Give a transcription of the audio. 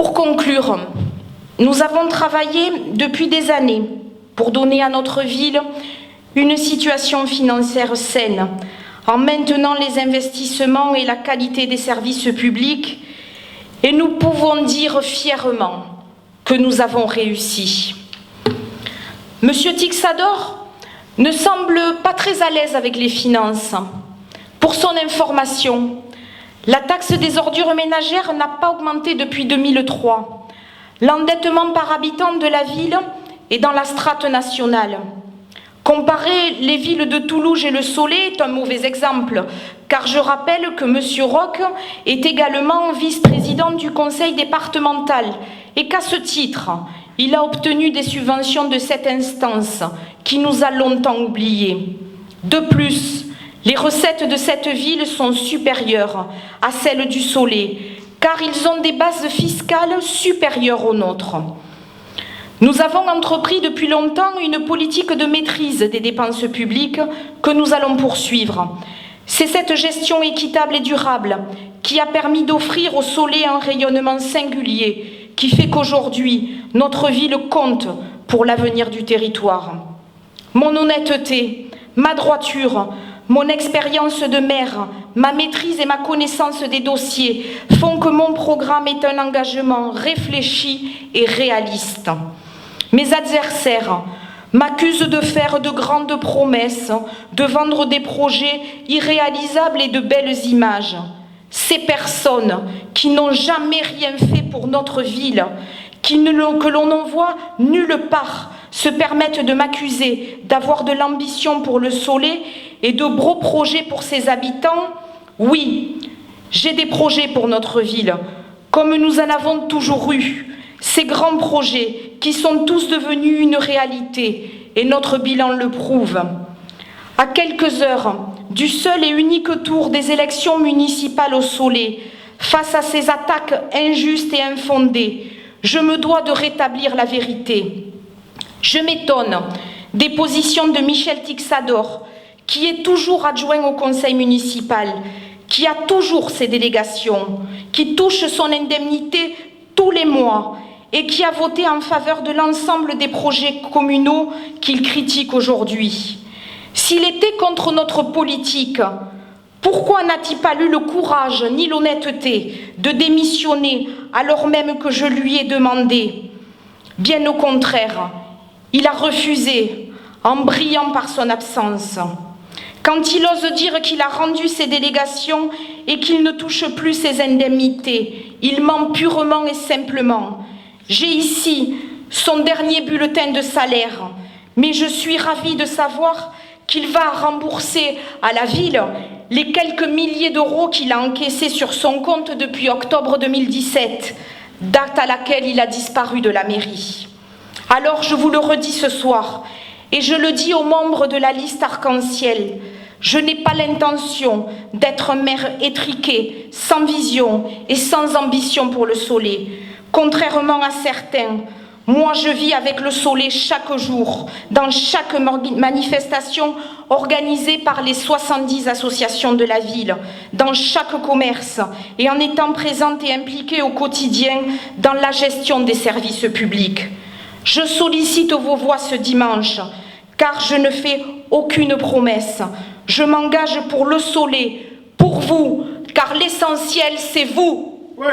Pour conclure, nous avons travaillé depuis des années pour donner à notre ville une situation financière saine, en maintenant les investissements et la qualité des services publics, et nous pouvons dire fièrement que nous avons réussi. Monsieur Tixador ne semble pas très à l'aise avec les finances. Pour son information, la taxe des ordures ménagères n'a pas augmenté depuis 2003. L'endettement par habitant de la ville est dans la strate nationale. Comparer les villes de Toulouse et Le Soleil est un mauvais exemple, car je rappelle que M. Roch est également vice-président du conseil départemental et qu'à ce titre, il a obtenu des subventions de cette instance qui nous a longtemps oubliés. De plus, les recettes de cette ville sont supérieures à celles du Soleil, car ils ont des bases fiscales supérieures aux nôtres. Nous avons entrepris depuis longtemps une politique de maîtrise des dépenses publiques que nous allons poursuivre. C'est cette gestion équitable et durable qui a permis d'offrir au Soleil un rayonnement singulier qui fait qu'aujourd'hui, notre ville compte pour l'avenir du territoire. Mon honnêteté, ma droiture, mon expérience de maire, ma maîtrise et ma connaissance des dossiers font que mon programme est un engagement réfléchi et réaliste. Mes adversaires m'accusent de faire de grandes promesses, de vendre des projets irréalisables et de belles images. Ces personnes qui n'ont jamais rien fait pour notre ville, que l'on n'en voit nulle part, se permettent de m'accuser d'avoir de l'ambition pour le Soleil et de gros projets pour ses habitants. Oui, j'ai des projets pour notre ville, comme nous en avons toujours eu. Ces grands projets qui sont tous devenus une réalité, et notre bilan le prouve. À quelques heures du seul et unique tour des élections municipales au Soleil, face à ces attaques injustes et infondées, je me dois de rétablir la vérité. Je m'étonne des positions de Michel Tixador, qui est toujours adjoint au conseil municipal, qui a toujours ses délégations, qui touche son indemnité tous les mois et qui a voté en faveur de l'ensemble des projets communaux qu'il critique aujourd'hui. S'il était contre notre politique, pourquoi n'a-t-il pas eu le courage ni l'honnêteté de démissionner alors même que je lui ai demandé? Bien au contraire, il a refusé, en brillant par son absence. Quand il ose dire qu'il a rendu ses délégations et qu'il ne touche plus ses indemnités, il ment purement et simplement. J'ai ici son dernier bulletin de salaire, mais je suis ravie de savoir qu'il va rembourser à la ville les quelques milliers d'euros qu'il a encaissés sur son compte depuis octobre 2017, date à laquelle il a disparu de la mairie. Alors je vous le redis ce soir, et je le dis aux membres de la liste arc-en-ciel, je n'ai pas l'intention d'être un maire étriqué, sans vision et sans ambition pour le Soleil. Contrairement à certains, moi je vis avec le Soleil chaque jour, dans chaque manifestation organisée par les 70 associations de la ville, dans chaque commerce, et en étant présente et impliquée au quotidien dans la gestion des services publics. Je sollicite vos voix ce dimanche, car je ne fais aucune promesse. Je m'engage pour le Soleil, pour vous, car l'essentiel c'est vous. Ouais.